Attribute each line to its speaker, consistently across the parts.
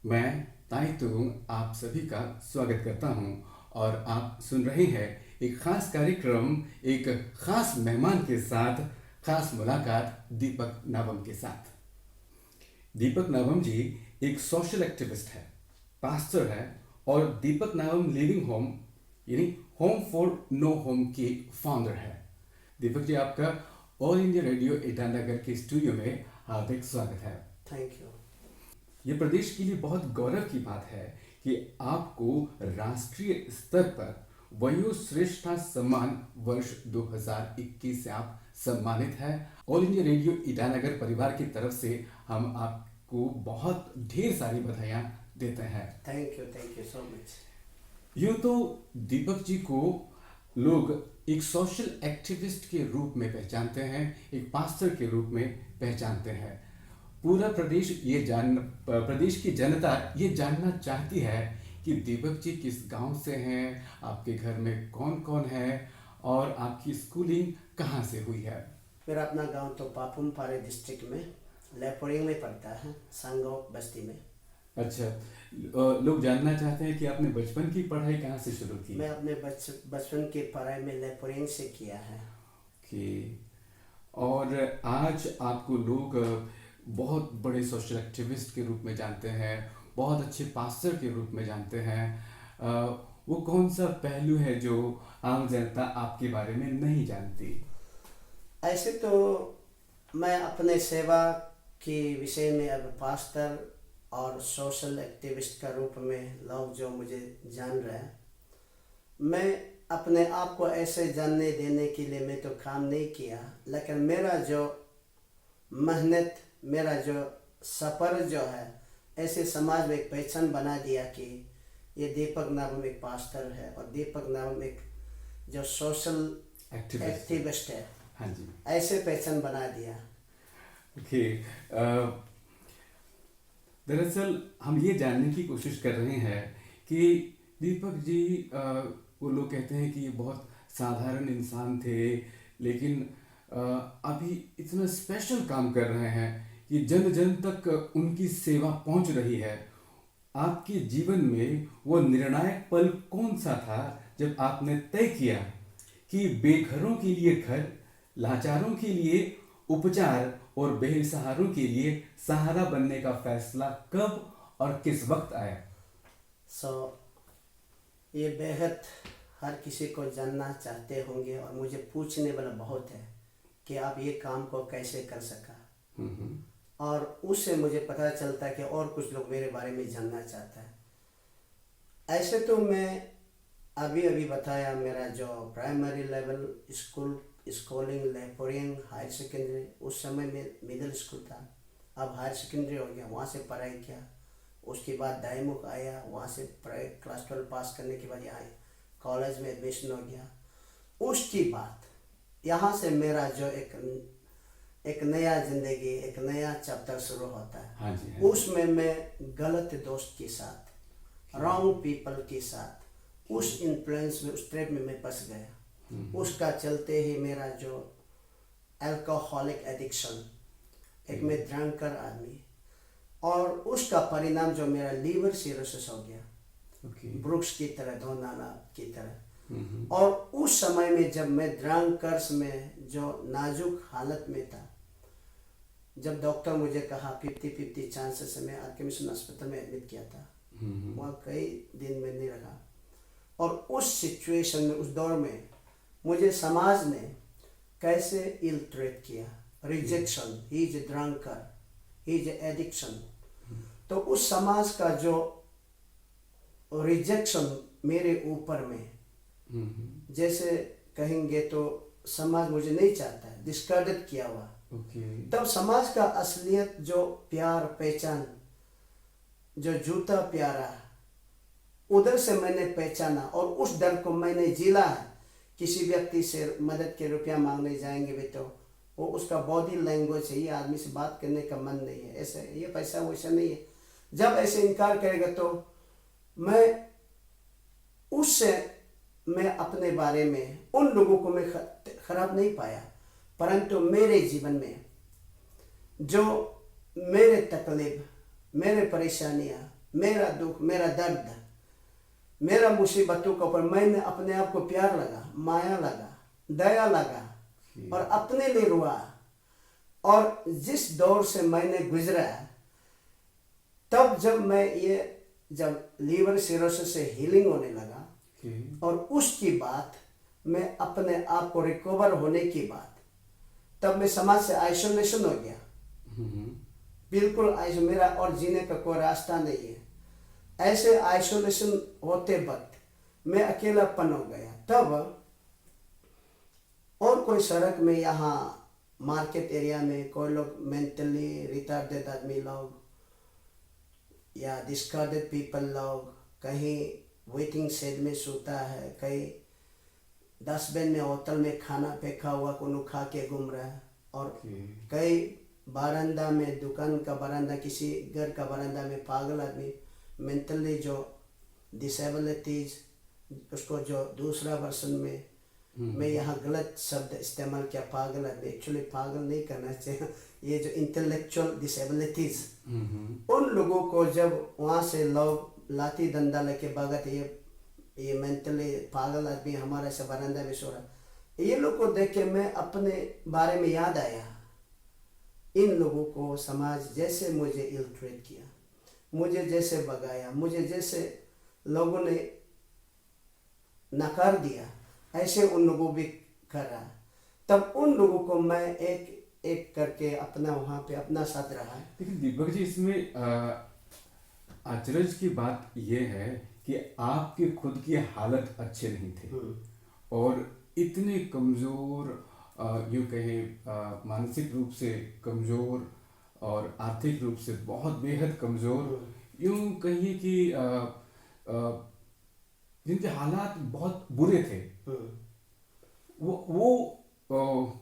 Speaker 1: मैं ताई तुंग आप सभी का स्वागत करता हूं और आप सुन रहे हैं एक खास कार्यक्रम, एक खास मेहमान के साथ, खास मुलाकात दीपक नावम के साथ। दीपक नावम जी एक सोशल एक्टिविस्ट है, पास्टर है और दीपक नावम लिविंग होम यानी होम फॉर नो होम के फाउंडर है। दीपक जी आपका ऑल इंडिया रेडियो ईटानगर के स्टूडियो में हार्दिक स्वागत है।
Speaker 2: Thank you.
Speaker 1: ये प्रदेश के लिए बहुत गौरव की बात है कि आपको राष्ट्रीय स्तर पर वयोश्रेष्ठता सम्मान वर्ष 2021 से आप सम्मानित हैं। ऑल इंडिया रेडियो ईटानगर परिवार की तरफ से हम आपको बहुत ढेर सारी बधाइयाँ देते हैं।
Speaker 2: Thank you so much.
Speaker 1: यूँ तो दीपक जी को लोग एक सोशल एक्टिविस्ट के रूप में पहचानते हैं, एक पास्टर के रूप में पहचानते हैं। पूरा प्रदेश की जनता ये जानना चाहती है कि दीपक जी किस गांव से हैं, आपके घर में कौन कौन है और आपकी स्कूलिंग कहाँ से हुई है।
Speaker 2: मेरा अपना गांव तो पापुम पारे डिस्ट्रिक्ट में लेपोरिंग में पड़ता है, सांगो बस्ती में।
Speaker 1: अच्छा, लोग जानना चाहते हैं कि आपने बचपन की पढ़ाई कहाँ से शुरू की।
Speaker 2: मैं अपने बचपन की पढ़ाई में लेपोरिंग से किया है।
Speaker 1: कि और आज आपको लोग बहुत बड़े सोशल एक्टिविस्ट के रूप में जानते हैं, बहुत अच्छे पास्टर के रूप में जानते हैं। वो कौन सा पहलू है जो आम जनता आपके बारे में नहीं जानती।
Speaker 2: ऐसे तो मैं अपने सेवा के विषय में अब पास्टर और सोशल एक्टिविस्ट का रूप में लोग जो मुझे जान रहे हैं, मैं अपने आप को ऐसे जानने देने के लिए मैं तो काम नहीं किया, लेकिन मेरा जो मेहनत, मेरा जो सफ़र जो है, ऐसे समाज में एक पहचान बना दिया कि ये दीपक नावम एक पास्टर है और दीपक नावम एक जो सोशल एक्टिविस्ट है।
Speaker 1: हाँ जी,
Speaker 2: ऐसे पहचान बना दिया।
Speaker 1: ओके, दरअसल हम ये जानने की कोशिश कर रहे हैं कि दीपक जी, वो लोग कहते हैं कि ये बहुत साधारण इंसान थे, लेकिन अभी इतना स्पेशल काम कर रहे हैं कि जन जन तक उनकी सेवा पहुंच रही है। आपके जीवन में वो निर्णायक पल कौन सा था जब आपने तय किया कि बेघरों के लिए घर, लाचारों के लिए उपचार और बेसहारों के लिए सहारा बनने का फैसला कब और किस वक्त आया।
Speaker 2: ये बेहद हर किसी को जानना चाहते होंगे और मुझे पूछने वाला बहुत है कि आप ये काम को कैसे कर सका। और उससे मुझे पता चलता है कि और कुछ लोग मेरे बारे में जानना चाहता है। ऐसे तो मैं अभी अभी बताया, मेरा जो प्राइमरी लेवल स्कूलिंग लेपोरिंग, हायर सेकेंडरी, उस समय में मिडिल स्कूल था, अब हायर सेकेंडरी हो गया, वहाँ से पढ़ाई किया। उसके बाद दाईमुख आया, वहाँ से पढ़ाई क्लास 12 पास करने के बाद यहाँ कॉलेज में एडमिशन हो गया। उसके बाद यहाँ से मेरा जो एक नया ज़िंदगी, एक नया चैप्टर शुरू होता है।
Speaker 1: हाँ जी, हाँ।
Speaker 2: उसमें मैं गलत दोस्त के साथ, रॉन्ग पीपल के साथ, उस इन्फ्लुएंस में, उस ट्रैप में मैं फंस गया। उसका चलते ही मेरा जो अल्कोहलिक एडिक्शन, एक मैं ड्रंकर आदमी, और उसका परिणाम जो मेरा लीवर सिरोसिस हो गया, ब्रुक्स की तरह, धोनाला की तरह। और उस समय में जब मैं ड्रंकर्स में जो नाजुक हालत में था, जब डॉक्टर मुझे कहा 50-50 चांसेस है, मैं आरके मिशन अस्पताल में एडमिट किया था। वहाँ कई दिन में नहीं रहा। और उस सिचुएशन में, उस दौर में मुझे समाज ने कैसे इल ट्रीट किया, rejection, he is a drunker, he is addiction. तो उस समाज का जो रिजेक्शन मेरे ऊपर में, जैसे कहेंगे तो समाज मुझे नहीं चाहता है, डिस्कार्डेड किया हुआ। तब समाज का असलियत जो प्यार, पहचान, जो जूता प्यारा, उधर से मैंने पहचाना और उस डर को मैंने झेला है। किसी व्यक्ति से मदद के रुपया मांगने जाएंगे भी तो वो उसका बॉडी लैंग्वेज है, ये आदमी से बात करने का मन नहीं है, ऐसे ये पैसा वैसा नहीं है। जब ऐसे इनकार करेगा तो मैं अपने बारे में उन लोगों को मैं खराब नहीं पाया, परंतु मेरे जीवन में जो मेरे तकलीफ, मेरे परेशानियाँ, मेरा दुख, मेरा दर्द, मेरा मुसीबतों के ऊपर मैंने अपने आप को प्यार लगा, माया लगा, दया लगा और अपने लिए रुआ। और जिस दौर से मैंने गुजरा, तब जब लीवर सिरोसिस से हीलिंग होने लगा और उसकी बात मैं अपने आप को रिकवर होने की बात, तब मैं समाज से आइसोलेशन हो गया, बिल्कुल आइसोलेशन, मेरा और जीने का कोई रास्ता नहीं है। ऐसे आइसोलेशन होते वक्त मैं अकेलापन हो गया। तब और कोई सड़क में, यहाँ मार्केट एरिया में कोई लोग मेंटली रिटार्डेड आदमी लोग या डिस्कार्डेड पीपल लोग कहीं वेटिंग शेड में सोता है, कहीं डस्टबिन में होटल में खाना फेंका हुआ को खा के घूम रहा है, और कई बरामदा में, दुकान का बरामदा, किसी घर का बरामदा में पागल आदमी, मेंटली जो डिसेबिलिटीज, उसको जो दूसरा वर्सन में मैं यहाँ गलत शब्द इस्तेमाल किया, पागल आदमी, एक्चुअली पागल नहीं करना चाहिए, ये जो इंटेलेक्चुअल डिसेबिलिटीज, उन लोगों को जब वहाँ से लोग लाठी डंडा लेके भागते, ये मेंटली पागल आदमी हमारे से बरामदा में सो रहा, ये लोग को देख के मैं अपने बारे में याद आया, इन लोगों को समाज जैसे मुझे इल ट्रीट किया, मुझे जैसे भगाया, मुझे जैसे लोगों ने नकार दिया, ऐसे उन लोगों भी करा। तब उन लोगों को मैं एक एक करके अपना वहाँ पे अपना साथ रहा।
Speaker 1: लेकिन दीपक जी, इसमें अचरज की बात यह है कि आपके खुद की हालत अच्छे नहीं थे और इतने कमज़ोर, यूँ कहें मानसिक रूप से कमज़ोर और आर्थिक रूप से बहुत बेहद कमज़ोर, यूँ कहिए कि जिनके हालात बहुत बुरे थे, वो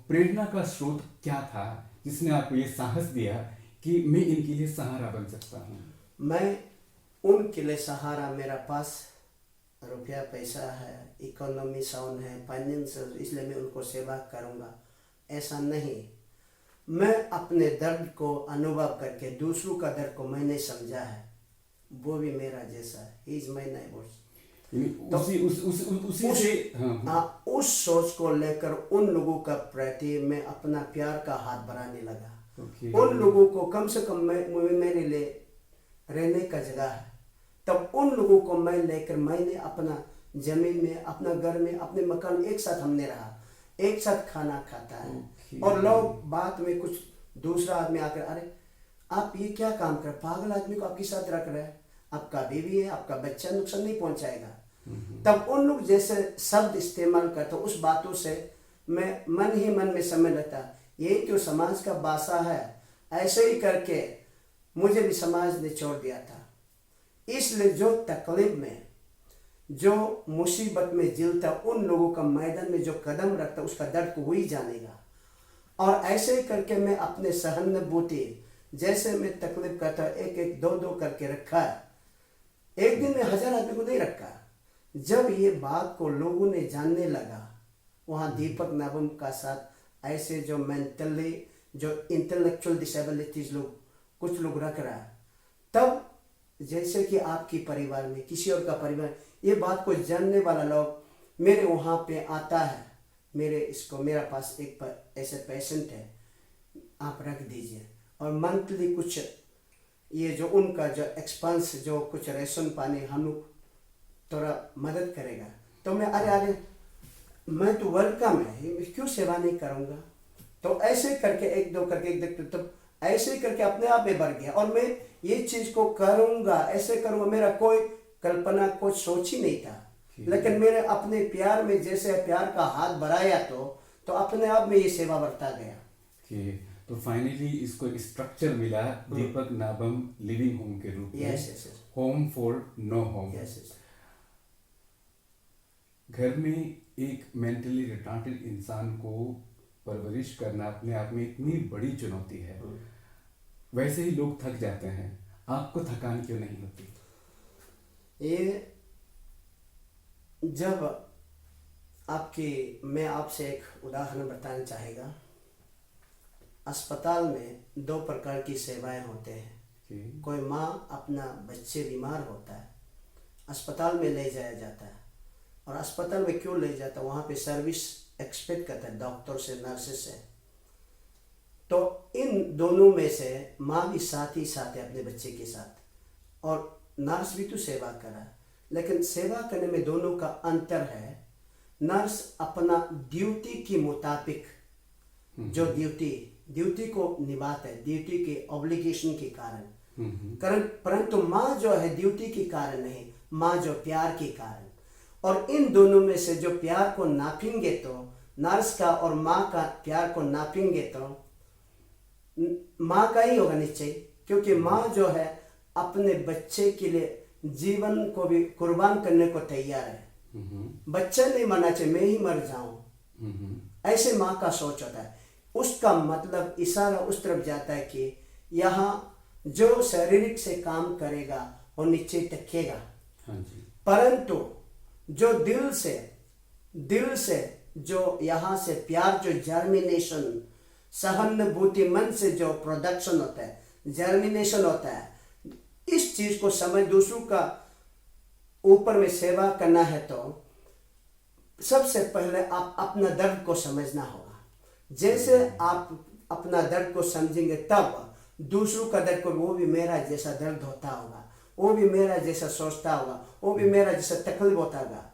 Speaker 1: प्रेरणा का स्रोत क्या था जिसने आपको ये साहस दिया कि मैं इनके लिए सहारा बन सकता हूँ?
Speaker 2: मैं उनके लिए सहारा, मेरा पास रुपया पैसा है, इकोनॉमी साउंड है, फाइनेंशियल, इसलिए मैं उनको सेवा करूँगा, ऐसा नहीं। मैं अपने दर्द को अनुभव करके दूसरों का दर्द को मैंने समझा है, वो भी मेरा जैसा है, ही इज माय नेबर्स।
Speaker 1: तो उसी से
Speaker 2: उस सोच को लेकर उन लोगों का प्रति मैं अपना प्यार का हाथ बढ़ाने लगा। उन लोगों को कम से कम मेरे लिए रहने का जगह है, तब उन लोगों को मैं लेकर मैंने अपना जमीन में, अपना घर में, अपने मकान, एक साथ हमने रहा, एक साथ खाना खाता है। और लोग बात में कुछ दूसरा आदमी आकर, अरे आप ये क्या काम कर, पागल आदमी को आपके साथ रख रहे हैं, आपका बीवी है, आपका बच्चा, नुकसान नहीं पहुंचाएगा। तब उन लोग जैसे शब्द इस्तेमाल करते, उस बातों से मैं मन ही मन में समझ लेता, ये क्यों समाज का बासा है, ऐसे ही करके मुझे भी समाज ने छोड़ दिया था। इसलिए जो तकलीफ में, जो मुसीबत में जिलता, उन लोगों का मैदान में जो कदम रखता, उसका दर्द को वही जानेगा। और ऐसे ही करके मैं अपने सहानुभूति, जैसे मैं तकलीफ करता, एक एक दो दो करके रखा है। एक दिन में 1000 आदमी को नहीं रखा। जब ये बात को लोगों ने जानने लगा, वहाँ दीपक नाबम का साथ ऐसे जो मेंटली, जो इंटेलेक्चुअल डिसेबिलिटीज लोग, कुछ लोग रख रहा है, तब जैसे कि आपकी परिवार में, किसी और का परिवार, ये बात को जानने वाला लोग मेरे वहाँ पे आता है, मेरा पास एक ऐसे पेशेंट है, आप रख दीजिए, और मंथली कुछ ये जो उनका जो एक्सपेंस, जो कुछ रेशन पानी हम लोग थोड़ा मदद करेगा। तो मैं अरे मैं तो वेलकम है, क्यों सेवा नहीं करूँगा। तो ऐसे करके एक दो करके तो ऐसे करके अपने आप में बढ़ गया, और मैं ये चीज़ को करूँगा, ऐसे करूँगा, मेरा कोई कल्पना, कोई सोच ही नहीं था। लेकिन मेरे अपने प्यार में जैसे प्यार का हाथ बढ़ाया, तो अपने आप में ये सेवा बढ़ता गया।
Speaker 1: तो फाइनली इसको एक स्ट्रक्चर मिला, दीपक नाबम लिविंग होम के रूप में, होम फॉर नो होम। घर में एक मेंटली रिटार्टेड इंसान को परवरिश करना अपने आप में इतनी बड़ी चुनौती है। वैसे ही लोग थक जाते हैं, आपको थकान क्यों नहीं होती?
Speaker 2: ये जब मैं आपसे एक उदाहरण बताना चाहेगा। अस्पताल में 2 प्रकार की सेवाएं होते हैं। कोई माँ अपना बच्चे बीमार होता है, अस्पताल में ले जाया जाता है, और अस्पताल में क्यों ले जाता है? वहाँ पे सर्विस एक्सपेक्ट करता है डॉक्टर से, नर्सेस से। तो इन दोनों में से माँ भी साथ ही साथ है अपने बच्चे के साथ, और नर्स भी तो सेवा कर रहा है, लेकिन सेवा करने में दोनों का अंतर है। नर्स अपना ड्यूटी के मुताबिक जो ड्यूटी को निभाता है, ड्यूटी के ऑब्लिगेशन के कारण, परंतु माँ जो है ड्यूटी के कारण नहीं, माँ जो प्यार के कारण। और इन दोनों में से जो प्यार को नापेंगे, तो नर्स का और माँ का प्यार को नापेंगे तो माँ का ही होगा निश्चय, क्योंकि माँ जो है अपने बच्चे के लिए जीवन को भी कुर्बान करने को तैयार है। बच्चा नहीं मरना चाहिए, मैं ही मर जाऊं, ऐसे माँ का सोच होता है। उसका मतलब इशारा उस तरफ जाता है कि यहाँ जो शारीरिक से काम करेगा वो नीचे टकेगा, परंतु जो दिल से जो यहाँ से प्यार, जो जर्मिनेशन, सहानुभूति, मन से जो प्रोडक्शन होता है, जर्मिनेशन होता है, इस चीज को समझ दूसरों का ऊपर में सेवा करना है तो सबसे पहले आप अपना दर्द को समझना होगा। जैसे आप अपना दर्द को समझेंगे तब दूसरों का दर्द को, वो भी मेरा जैसा दर्द होता होगा, वो भी मेरा जैसा सोचता होगा, वो भी मेरा जैसा तकलीफ होता होगा।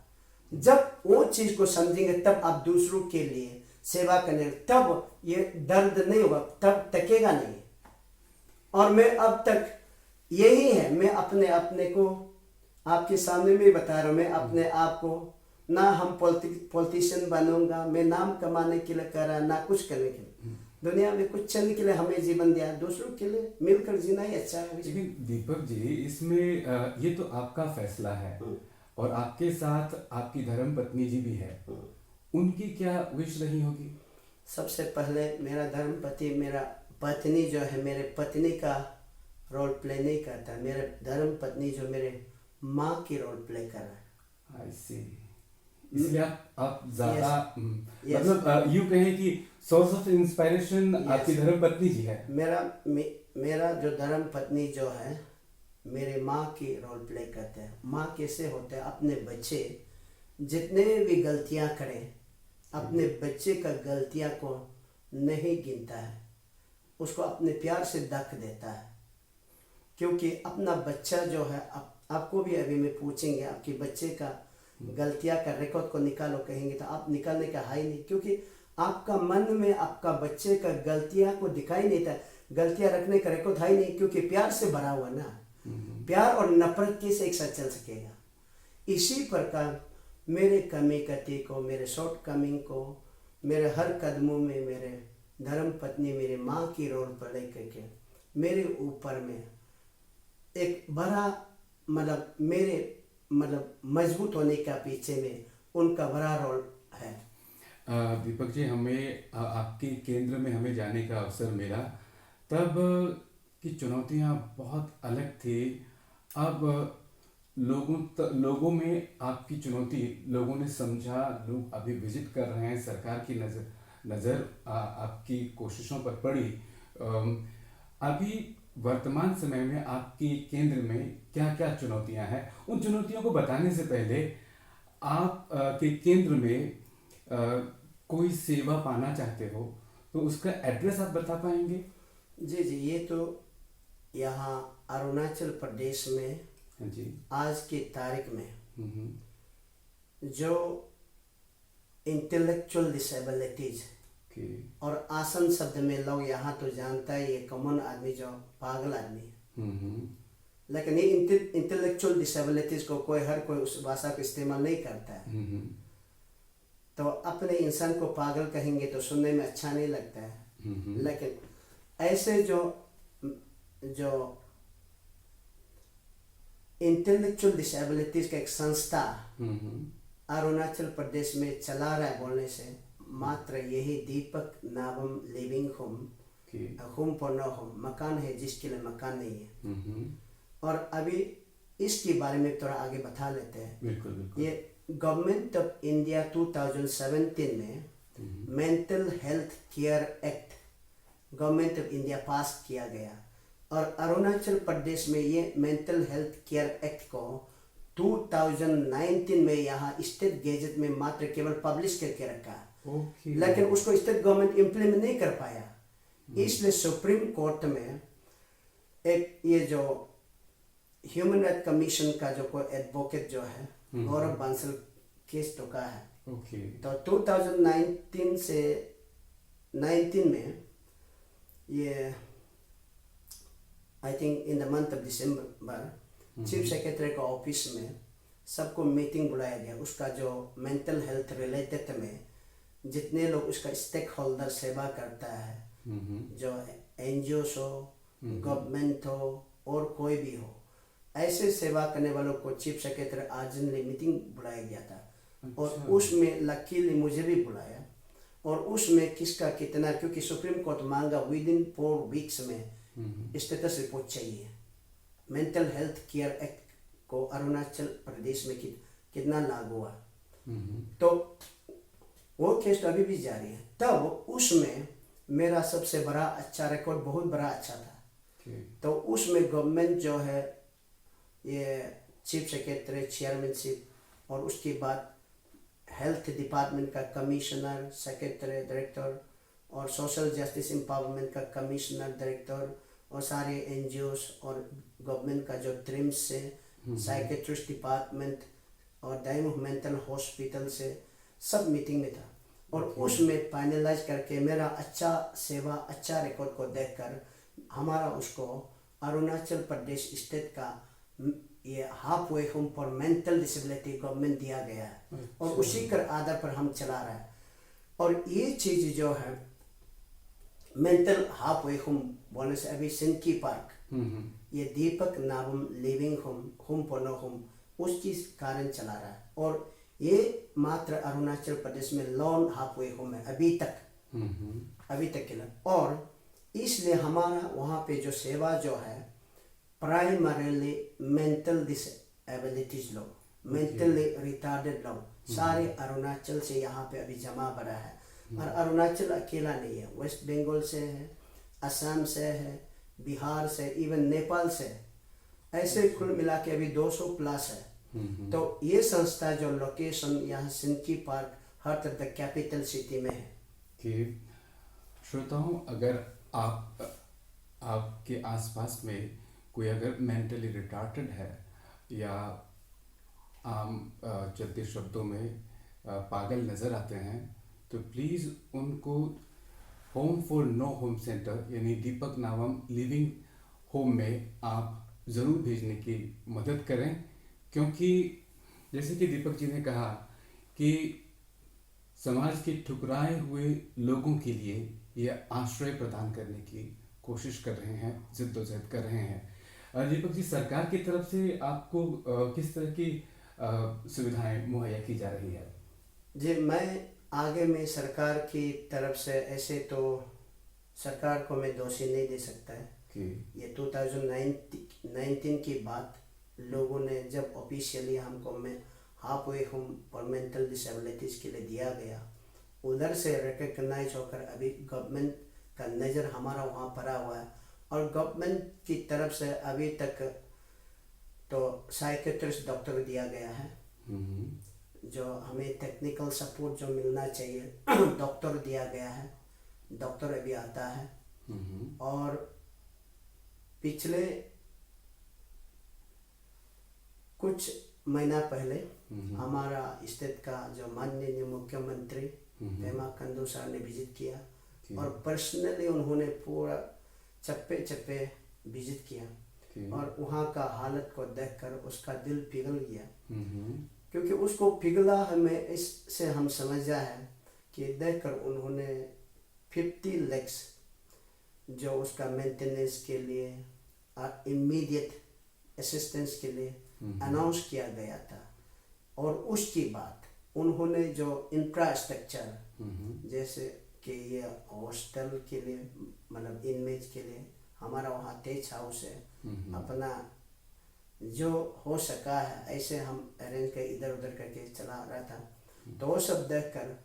Speaker 2: जब वो चीज को समझेंगे तब आप दूसरों के लिए सेवा करने, तब ये दर्द नहीं होगा, तब तकेगा नहीं। और मैं अब तक यही है, मैं अपने को आपके सामने में बता रहा हूँ, मैं अपने आप को ना हम पॉलिटिशियन बनूंगा, मैं नाम कमाने के लिए कर रहा, ना कुछ करने के लिए। दुनिया में कुछ चलने के लिए हमें जीवन दिया, दूसरों के लिए मिलकर जीना ही अच्छा है।
Speaker 1: लेकिन दीपक जी, इसमें ये तो आपका फैसला है, और आपके साथ आपकी धर्म पत्नी जी भी है, उनकी क्या विश रही होगी?
Speaker 2: सबसे पहले मेरा धर्म पति, मेरा पत्नी जो है, मेरे पत्नी का रोल प्ले नहीं करता, मेरे धर्म पत्नी जो मेरे माँ की रोल प्ले कर रहा है।
Speaker 1: I see. इसलिए आप ज्यादा मतलब यूं कहें कि सोर्स ऑफ इंस्पिरेशन आपकी धर्म पत्नी जी है।
Speaker 2: मेरा जो धर्म पत्नी जो है मेरे माँ की रोल प्ले करते हैं। माँ कैसे होते हैं, अपने बच्चे जितने भी गलतियाँ करें, अपने बच्चे का गलतियाँ को नहीं गिनता है, उसको अपने प्यार से ढक देता है। क्योंकि अपना बच्चा जो है, आपको भी अभी मैं पूछेंगे आपके बच्चे का गलतियाँ का रिकॉर्ड को निकालो कहेंगे तो आप निकालने का है ही नहीं, क्योंकि आपका मन में आपका बच्चे का गलतियाँ को दिखाई नहीं था, गलतियाँ रखने का रिकॉर्ड है ही नहीं, क्योंकि प्यार से भरा हुआ ना। प्यार और नफरत कैसे एक साथ चल सकेगा? इसी प्रकार मेरे कमी कती को, मेरे शॉर्ट कमिंग को, मेरे हर कदमों में मेरे धर्म पत्नी, मेरे माँ की रोल प्ले करके मेरे ऊपर में एक बड़ा मेरे मजबूत होने का पीछे में उनका बड़ा रोल है।
Speaker 1: दीपक जी, हमें आपके केंद्र में हमें जाने का अवसर मिला, तब की चुनौतियाँ बहुत अलग थी। अब लोगों में आपकी चुनौती लोगों ने समझा, लोग अभी विजिट कर रहे हैं, सरकार की नज़र आपकी कोशिशों पर पड़ी। अभी वर्तमान समय में आपके केंद्र में क्या क्या चुनौतियां हैं, उन चुनौतियों को बताने से पहले आप के केंद्र में कोई सेवा पाना चाहते हो तो उसका एड्रेस आप बता पाएंगे?
Speaker 2: जी, ये तो यहाँ अरुणाचल प्रदेश में
Speaker 1: जी,
Speaker 2: आज की तारीख में जो इंटेलेक्चुअल डिसेबिलिटीज और आसन शब्द में लोग यहाँ तो जानता है, ये कॉमन आदमी जो पागल आदमी है, लेकिन ये इंटेलेक्चुअल डिसेबिलिटीज को हर कोई उस भाषा का इस्तेमाल नहीं करता है। तो अपने इंसान को पागल कहेंगे तो सुनने में अच्छा नहीं लगता है, लेकिन ऐसे जो इंटेलेक्चुअल डिसेबिलिटीज का एक संस्था अरुणाचल प्रदेश में चला रहा है, बोलने से मात्र यही दीपक नावम living home for no home, मकान है जिसके लिए मकान नहीं है। और अभी इसके बारे में थोड़ा आगे बता लेते हैं।
Speaker 1: बिल्कुल।
Speaker 2: ये गवर्नमेंट ऑफ इंडिया 2017 में mental health care act government of India pass किया गया, और अरुणाचल प्रदेश में ये मेंटल हेल्थ केयर एक्ट को 2019 में यहाँ स्टेट गेजेट में मात्र केवल पब्लिश करके रखा,
Speaker 1: ओके।
Speaker 2: लेकिन उसको स्टेट गवर्नमेंट इम्प्लीमेंट नहीं कर पाया। इसलिए सुप्रीम कोर्ट में एक ये जो ह्यूमन राइट कमीशन का जो कोई एडवोकेट जो है गौरव बांसल केस ठोका है।
Speaker 1: ओके।
Speaker 2: तो 2019 से 19 में ये I think in the month of December chief secretary का ऑफिस में सबको मीटिंग बुलाया गया। उसका जो मेंटल हेल्थ रिलेटेड में जितने लोग उसका स्टेक होल्डर सेवा करता है, जो एनजीओस हो, गवर्नमेंट हो और कोई भी हो, ऐसे सेवा करने वालों को चीफ सेक्रेटरी अर्जेंटली मीटिंग बुलाया गया था। और उसमें लकीली मुझे भी बुलाया और उसमें किसका कितना, क्योंकि सुप्रीम कोर्ट मांगा विद इन 4 वीक्स में स्टेटस रिपोर्ट चाहिए। मेंटल हेल्थ केयर एक्ट को अरुणाचल प्रदेश में कितना लागू हुआ, तो वो केस तो अभी भी जारी है। तब उसमें मेरा सबसे बड़ा अच्छा रिकॉर्ड, बहुत बड़ा अच्छा था। तो उसमें गवर्नमेंट जो है ये चीफ सेक्रेटरी चेयरमैनशिप और उसके बाद हेल्थ डिपार्टमेंट का कमिश्नर, सेक्रेटरी, डायरेक्टर और सोशल जस्टिस एम्पावरमेंट का कमिश्नर, डायरेक्टर और सारे एनजीओस और गवर्नमेंट का जो ट्रिम्स से, साइकेट्रिस्ट डिपार्टमेंट और डायमंड मेंटल हॉस्पिटल से सब मीटिंग में था। और उसमें फाइनलाइज करके मेरा अच्छा सेवा, अच्छा रिकॉर्ड को देखकर हमारा उसको अरुणाचल प्रदेश स्टेट का ये half way home for mental disability government दिया गया है और उसी के आधार पर हम चला रहे हैं। और ये चीज़ जो है मेंटल हाफ वे होम बोलने से अभी सिंकी पार्क, ये दीपक नावम living home for no home उसकी कारण चला रहा है। और ये मात्र अरुणाचल प्रदेश में लॉन हाफ वे होम है अभी तक के लिए। और इसलिए हमारा वहाँ पे जो सेवा जो है प्राइमरीली मेंटल डिसेबिलिटीज लोग, मेंटली रिटार्डेड लोग सारे अरुणाचल से यहाँ पे अभी जमा पड़ा है। और अरुणाचल अकेला नहीं है, वेस्ट बंगाल से है, असम से है, बिहार से, इवन नेपाल से, ऐसे कुल मिला के अभी 200 प्लस है। तो ये संस्था जो लोकेशन यहाँ सिंकी पार्क हर द कैपिटल सिटी में है।
Speaker 1: कि श्रोताओं, अगर आपके आसपास में कोई अगर मेंटली रिटार्टेड है या आम चलते शब्दों में पागल नज़र आते हैं, तो प्लीज़ उनको home for no home center यानी दीपक नावम लिविंग होम में आप ज़रूर भेजने की मदद करें। क्योंकि जैसे कि दीपक जी ने कहा कि समाज के ठुकराए हुए लोगों के लिए ये आश्रय प्रदान करने की कोशिश कर रहे हैं, जिद्दोजहद कर रहे हैं। दीपक जी, सरकार की तरफ से आपको किस तरह की सुविधाएं मुहैया की जा रही है? जी,
Speaker 2: मैं आगे में सरकार की तरफ से ऐसे तो सरकार को मैं दोषी नहीं दे सकता है कि ये 2019 की बात लोगों ने जब ऑफिशियली हमको में half way home for mental disabilities के लिए दिया गया, उधर से रिकग्नाइज होकर अभी गवर्नमेंट का नज़र हमारा वहाँ पड़ा हुआ है। और गवर्नमेंट की तरफ से अभी तक तो साइकेट्रिस्ट डॉक्टर दिया गया है, जो हमें टेक्निकल सपोर्ट जो मिलना चाहिए डॉक्टर दिया गया है, डॉक्टर अभी आता है। और पिछले कुछ महीना पहले हमारा स्टेट का जो माननीय मुख्यमंत्री पेमा खांडू साहब ने विजिट किया और पर्सनली उन्होंने पूरा चप्पे चप्पे विजिट किया और वहाँ का हालत को देखकर उसका दिल पिघल गया। क्योंकि उसको पिघला हमें इससे हम समझा है कि देखकर उन्होंने 50 lakhs जो उसका मेंटेनेंस के लिए और इमीडिएट असिस्टेंस के लिए अनाउंस किया गया था। और उसकी बाद उन्होंने जो इंफ्रास्ट्रक्चर जैसे कि ये हॉस्टल के लिए, मतलब इनमेज के लिए हमारा वहाँ टेच हाउस है, अपना जो हो सका है ऐसे हम अरेंज कर इधर उधर करके चला रहा था। तो वो सब देखकर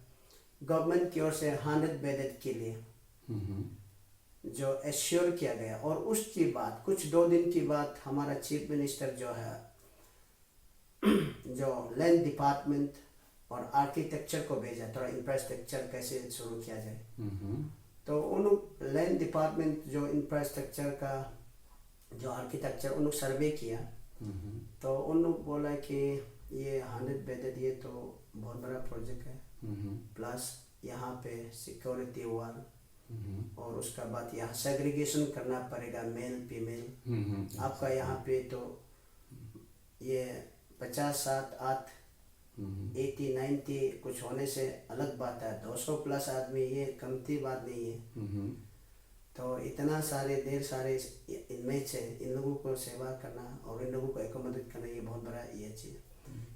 Speaker 2: गवर्नमेंट की ओर से 100 बेडेड के लिए जो एश्योर किया गया। और उसके बाद कुछ 2 दिन के बाद हमारा चीफ मिनिस्टर जो है जो लैंड डिपार्टमेंट और आर्किटेक्चर को भेजा, थोड़ा इंफ्रास्ट्रक्चर कैसे शुरू किया जाए। तो उन लैंड डिपार्टमेंट जो इंफ्रास्ट्रक्चर का जो आर्किटेक्चर उन सर्वे किया, तो उन बोला कि ये 100 बेडेड, ये तो बहुत बड़ा प्रोजेक्ट है, प्लस यहाँ पे सिक्योरिटी वाल, और उसका बाद यहाँ सेग्रीगेशन करना पड़ेगा मेल फीमेल। आपका यहाँ पे तो ये 50, 60, 8, 80, 90 कुछ होने से अलग बात है, 200 प्लस आदमी ये कमती बात नहीं है। तो इतना सारे देर सारे इनमें से इन लोगों को सेवा करना और इन लोगों को एकोमोडेट करना, ये बहुत बड़ा ये चीज़।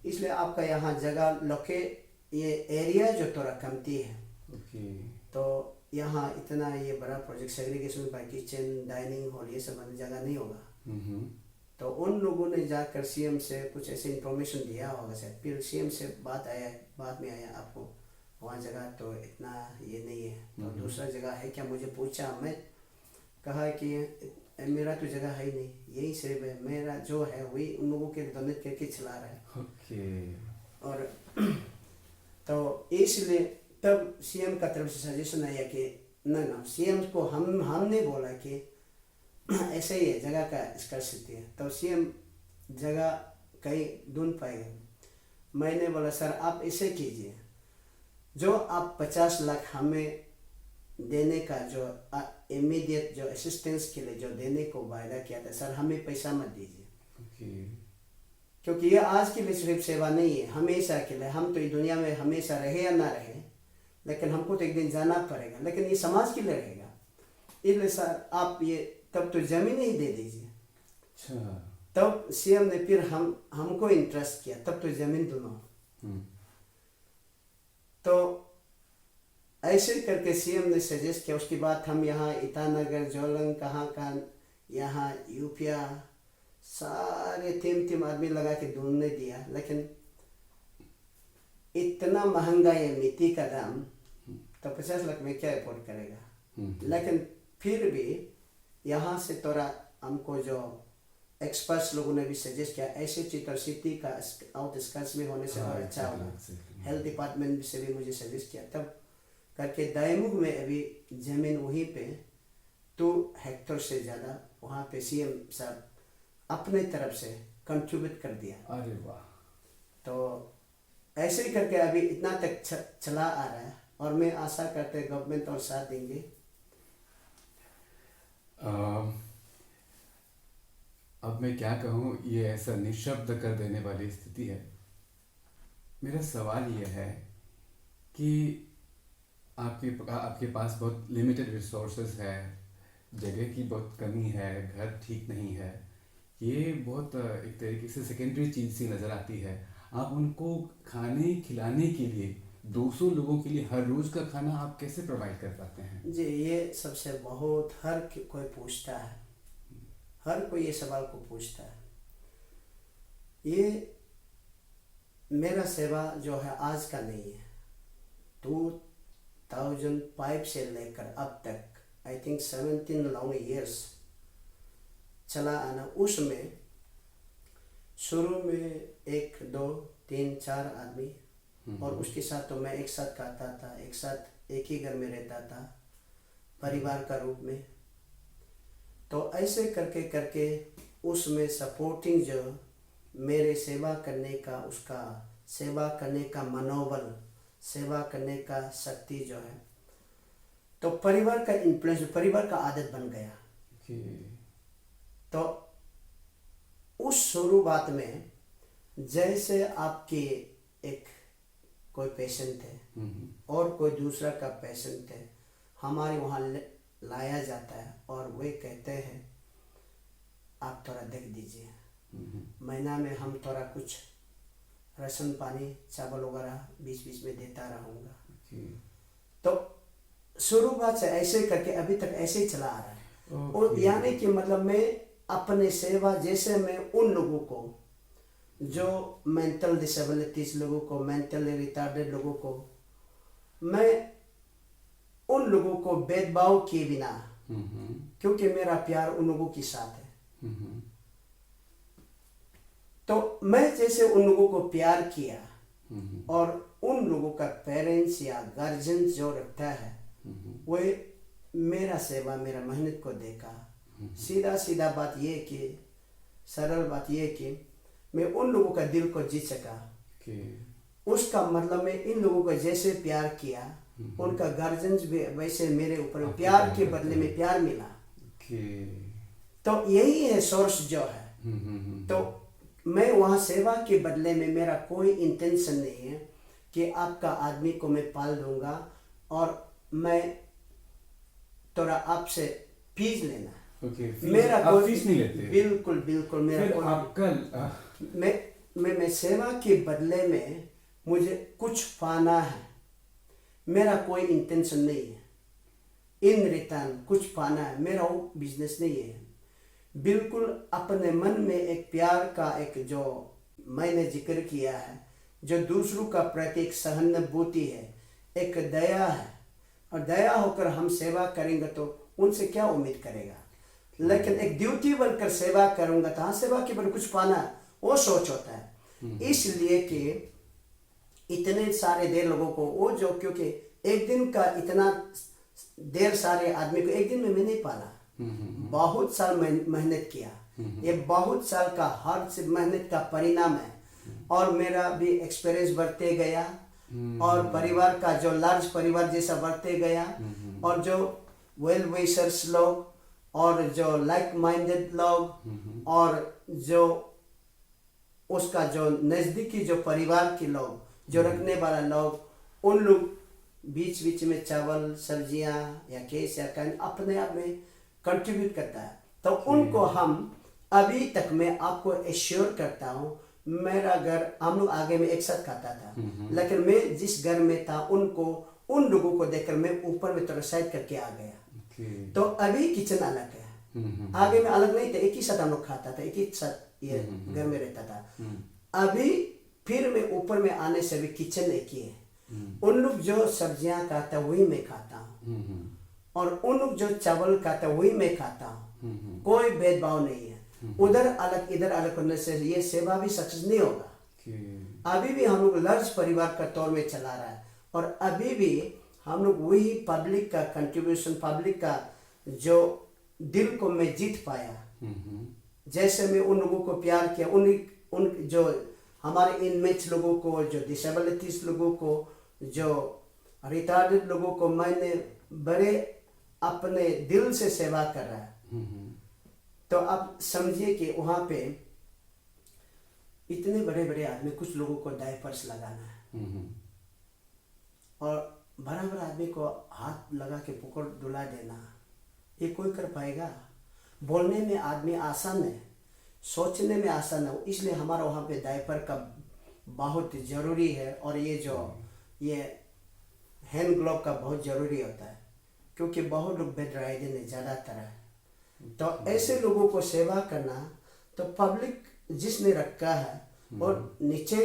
Speaker 2: इसलिए आपका यहाँ जगह लोके ये एरिया जो थोड़ा कमती है, तो यहाँ इतना ये बड़ा project segregation by kitchen, dining hall, ये सब जगह नहीं होगा। तो उन लोगों ने जाकर सीएम से कुछ ऐसे इंफॉर्मेशन दिया होगा शायद, फिर सीएम से बाद में आया आपको वहाँ जगह तो इतना ये नहीं है, तो दूसरा जगह है क्या, मुझे पूछा। मैं कहा कि मेरा तो जगह है ही नहीं, यही सिर्फ है मेरा जो है वही उन लोगों के डोनेट करके चला रहा है। और तो इसलिए तब सीएम का तरफ से सजेशन आया कि ना सीएम को हमने बोला कि ऐसे ही है, जगह का स्कार्सिटी है, तो सीएम जगह कहीं ढूंढ पाएगा। मैंने बोला सर आप ऐसे कीजिए, जो आप 50 लाख हमें देने का जो इमीडिएट जो असिस्टेंस के लिए जो देने को वायदा किया था, सर हमें पैसा मत दीजिए, क्योंकि ये आज के लिए सिर्फ सेवा नहीं है, हमेशा के लिए। हम तो इस दुनिया में हमेशा रहे या ना रहे, लेकिन हमको तो एक दिन जाना पड़ेगा, लेकिन ये समाज के लिए रहेगा। इसलिए सर आप ये तब तो जमीन ही दे दीजिए। तब सीएम ने फिर हमको इंटरेस्ट किया, तब तो जमीन दोनों। तो ऐसे करके सीएम ने सजेस्ट किया। उसके बाद हम यहाँ ईटानगर, जोलंग, कहाँ यहाँ यूपिया सारे टीम आदमी लगा के ढूंढने दिया, लेकिन इतना महंगा ये मिट्टी का दाम, तो 50 लाख में क्या अफोर्ड करेगा। लेकिन फिर भी यहाँ से थोड़ा हमको जो एक्सपर्ट्स लोगों ने भी सजेस्ट किया, ऐसे चित्र सिटी का आउटस्कर्ट्स में होने से और अच्छा होगा। हेल्थ डिपार्टमेंट से भी मुझे सजेस्ट किया, तब करके दायमुग में अभी जमीन वहीं पे 2 हेक्टेयर से ज़्यादा वहाँ पे सीएम साहब अपने तरफ से कंट्रीब्यूट कर दिया।
Speaker 1: अरे वाह।
Speaker 2: तो ऐसे ही करके अभी इतना तक चला आ रहा है, और मैं आशा करते गवर्नमेंट और साथ देंगे।
Speaker 1: अब मैं क्या कहूँ, ये ऐसा निशब्द कर देने वाली स्थिति है। मेरा सवाल यह है कि आपके पास बहुत लिमिटेड रिसोर्सेज है, जगह की बहुत कमी है, घर ठीक नहीं है, ये बहुत एक तरीके से सेकेंडरी चीज़ सी नज़र आती है। आप उनको खाने खिलाने के लिए 200 लोगों के लिए हर रोज़ का खाना आप कैसे प्रोवाइड कर पाते हैं?
Speaker 2: जी, ये सबसे बहुत हर कोई पूछता है, हर कोई ये सवाल को पूछता है। ये मेरा सेवा जो है आज का नहीं है, 2005 से लेकर अब तक आई थिंक 17 लॉन्ग ईयर्स चला आना। उसमें शुरू में 1, 2, 3, 4 आदमी, और उसके साथ तो मैं एक साथ खाता था, एक साथ एक ही घर में रहता था परिवार का रूप में। तो ऐसे करके करके उसमें सपोर्टिंग जो मेरे सेवा करने का, उसका सेवा करने का मनोबल, सेवा करने का शक्ति जो है, तो परिवार का इन्फ्लुएंस, परिवार का आदत बन गया। तो उस शुरुआत में जैसे आपके एक कोई पेशेंट है और कोई दूसरा का पेशेंट है, हमारे वहाँ लाया जाता है और वे कहते हैं आप थोड़ा देख दीजिए, महीना में हम थोड़ा कुछ राशन पानी चावल वगैरह बीच बीच में देता रहूँगा। तो शुरुआत से ऐसे करके अभी तक ऐसे ही चला आ रहा है। और यानी कि मतलब मैं अपने सेवा जैसे मैं उन लोगों को जो मेंटल डिसेबिलिटीज लोगों को, मेंटली रिटार्डेड लोगों को, मैं उन लोगों को भेदभाव किए बिना क्योंकि मेरा प्यार उन लोगों के साथ है।
Speaker 1: हम्म।
Speaker 2: तो मैं जैसे उन लोगों को प्यार किया
Speaker 1: हम्म।
Speaker 2: और उन लोगों का पेरेंट्स या गार्जियन जो रखता है वो मेरा सेवा मेरा मेहनत को देखा। सीधा सीधा बात ये कि सरल बात ये कि मैं उन लोगों का दिल को जीत सका। उसका मतलब मैं इन लोगों को जैसे प्यार किया उनका गार्जियंस भी वैसे मेरे ऊपर प्यार के बदले में प्यार मिला। तो यही है सोर्स जो है। तो मैं वहाँ सेवा के बदले में मेरा कोई इंटेंशन नहीं है कि आपका आदमी को मैं पाल दूंगा और मैं थोड़ा आपसे फीस लेना। मेरा
Speaker 1: आप
Speaker 2: कोई
Speaker 1: फीस नहीं लेते?
Speaker 2: बिल्कुल बिल्कुल मेरा कोई
Speaker 1: आपका
Speaker 2: मैं सेवा के बदले में मुझे कुछ पाना है, मेरा कोई इंटेंशन नहीं है। इन रिटर्न कुछ पाना है, मेरा वो बिजनेस नहीं है। बिल्कुल अपने मन में एक प्यार का एक जो मैंने जिक्र किया है, जो दूसरों का प्रति एक सहानुभूति है, एक दया है। और दया होकर हम सेवा करेंगे तो उनसे क्या उम्मीद करेगा। लेकिन एक ड्यूटी बनकर सेवा करूंगा तो हाँ सेवा के बाद कुछ पाना वो सोच होता है। इसलिए कि इतने सारे देर लोगों को वो जो क्योंकि एक दिन का इतना देर सारे आदमी को एक दिन में मैं नहीं पाला। बहुत साल मेहनत किया। ये बहुत साल का हर से मेहनत का परिणाम है। और मेरा भी एक्सपीरियंस बढ़ते गया और परिवार का जो लार्ज परिवार जैसा बढ़ते गया और जो वेल विशर्स लोग और जो लाइक माइंडेड लोग और जो उसका जो नज़दीकी जो परिवार के लोग जो रखने वाला लोग उन लोग बीच बीच में चावल सब्जियां या केस या कहीं अपने आप में कंट्रीब्यूट करता है। तो उनको हम अभी तक मैं आपको एश्योर करता हूँ मेरा घर हम लोग आगे में एक साथ खाता था लेकिन मैं जिस घर में था उनको उन लोगों को देखकर मैं ऊपर में थोड़ा साइड करके आ गया। तो अभी किचन अलग है। आगे में अलग नहीं था, एक ही साथ हम लोग खाता था, एक ही साथ ये घर में रहता था। अभी फिर मैं ऊपर में आने से भी किचन एक ही है। उन लोग जो सब्जियां खाता वही मैं खाता हूँ और उन लोग जो चावल खाता वही मैं खाता हूँ। कोई भेदभाव नहीं है। उधर अलग इधर अलग होने से ये सेवा भी सक्सेस नहीं होगा। अभी भी हम लोग लार्ज परिवार का तौर में चला रहा है और अभी भी हम लोग वही पब्लिक का कंट्रीब्यूशन पब्लिक का जो दिल को मैं जीत पाया। जैसे मैं उन लोगों को प्यार किया उन जो हमारे इनमेट्स लोगों को जो डिसेबिलिटीज लोगों को जो रिटार्डेड लोगों को मैंने बड़े अपने दिल से सेवा कर रहा है। तो आप समझिए कि वहाँ पे इतने बड़े बड़े आदमी कुछ लोगों को डायपर्स लगाना है और बड़ा बड़ा आदमी को हाथ लगा के पकड़ डुला देना, ये कोई कर पाएगा? बोलने में आदमी आसान है, सोचने में आसान है। इसलिए हमारा वहाँ पे डायपर का बहुत ज़रूरी है और ये हैंड ग्लोव का बहुत ज़रूरी होता है क्योंकि बहुत लोग बेड राइडन है ज़्यादातर है। तो ऐसे लोगों को सेवा करना तो पब्लिक जिसने रखा है और नीचे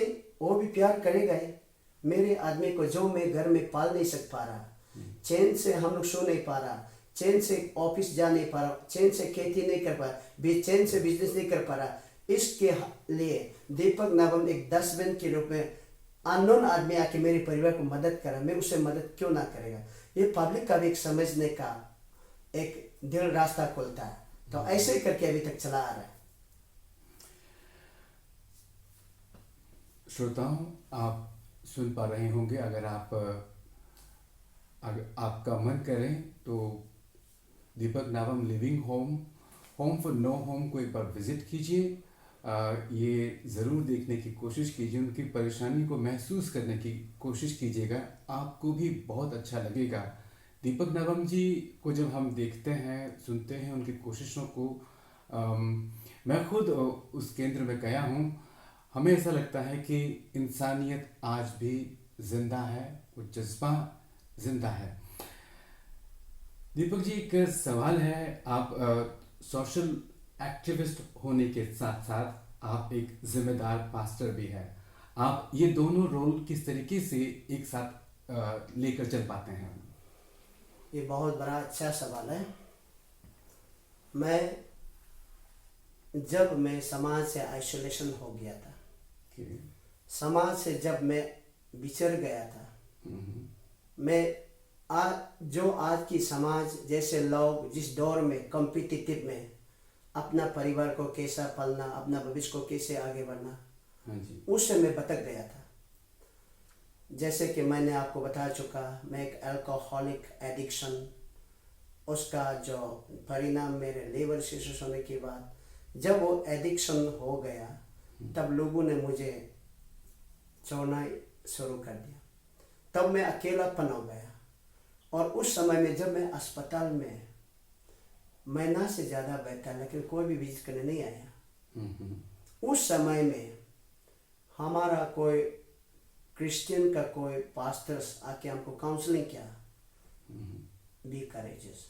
Speaker 2: वो भी प्यार करेगा ही। मेरे आदमी को जो मैं घर में पाल नहीं सक पा रहा, चैन से हम लोग सो नहीं पा रहा, चैन से ऑफिस जा नहीं पा रहा, चैन से खेती नहीं कर पा रहा, चैन से बिजनेस नहीं कर पा रहा, इसके लिए दीपक नाबम एक डस्टबिन के रूप में अननोन आदमी आके मेरे परिवार को मदद करा, मैं उसे मदद क्यों ना करेगा। ये पब्लिक का भी एक समझने का एक दिल रास्ता खोलता है। तो ऐसे ही करके अभी तक चला आ रहा है।
Speaker 1: श्रोताओं, आप सुन पा रहे होंगे, अगर आपका मन करें तो Deepak Nabam living home for no home को एक बार विजिट कीजिए। ये ज़रूर देखने की कोशिश कीजिए, उनकी परेशानी को महसूस करने की कोशिश कीजिएगा, आपको भी बहुत अच्छा लगेगा। दीपक नाबम जी को जब हम देखते हैं सुनते हैं उनकी कोशिशों को, मैं खुद उस केंद्र में गया हूँ, हमें ऐसा लगता है कि इंसानियत आज भी जिंदा है, वो जज्बा जिंदा है। दीपक जी, एक सवाल है, आप सोशल एक्टिविस्ट होने के साथ साथ आप एक जिम्मेदार पास्टर भी हैं। आप ये दोनों रोल किस तरीके से एक साथ लेकर चल पाते हैं?
Speaker 2: ये बहुत बड़ा अच्छा सवाल है। जब मैं समाज से आइसोलेशन हो गया था, समाज से जब मैं बिछड़ गया था, मैं आज की समाज जैसे लोग जिस दौर में कॉम्पिटिटिव में अपना परिवार को कैसा पालना, अपना भविष्य को कैसे आगे बढ़ना, उससे मैं भटक गया था। जैसे कि मैंने आपको बता चुका, मैं एक अल्कोहलिक एडिक्शन, उसका जो परिणाम मेरे लिवर सिरोसिस होने के बाद जब वो एडिक्शन हो गया, तब लोगों ने मुझे छोड़ना शुरू कर दिया। तब मैं अकेलापन हो गया। और उस समय में जब मैं अस्पताल में महीना से ज़्यादा बैठा, लेकिन कोई भी विजिट करने नहीं आया। उस समय में हमारा कोई क्रिश्चियन का कोई पास्टर्स आके हमको काउंसलिंग किया, बी करेजियस,